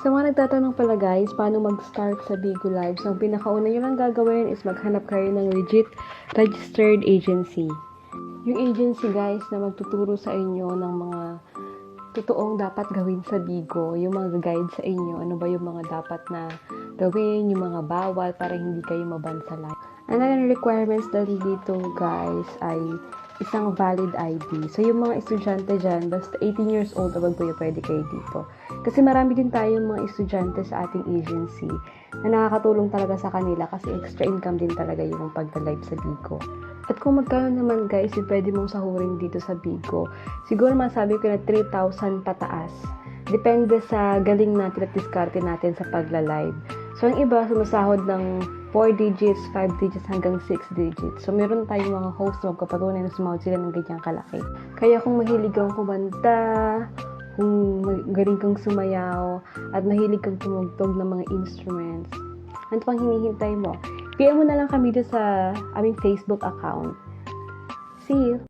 Sa mga nagtatanong pala guys, paano mag-start sa Bigo Live? So, ang pinakauna nyo lang gagawin is maghanap kayo ng legit registered agency. Yung agency guys na magtuturo sa inyo ng mga totoong dapat gawin sa Bigo, yung mga guide sa inyo, ano ba yung mga dapat na gawin, yung mga bawal para hindi kayo maban sa live. Ang requirements dito guys ay isang valid ID. So, yung mga estudyante dyan, basta 18 years old o wag po pwede kayo dito. Kasi marami din tayong mga estudyante sa ating agency na nakakatulong talaga sa kanila kasi extra income din talaga yung pagka-live sa Bigo. At kung magkano naman guys, yung pwede mong sahurin dito sa Bigo, siguro masabi ko na 3,000 pataas. Depende sa galing natin at diskarte natin sa pagla-live. So, ang iba, sumasahod ng 4 digits, 5 digits, hanggang 6 digits. So, meron tayong mga host na magpapatunay na sumahod sila ng ganyang kalaki. Kaya kung mahilig kang kumanta, kung galing kang sumayaw, at mahilig kang tumugtog ng mga instruments, ano pang hinihintay mo? PM mo na lang kami dito sa aming Facebook account. See you!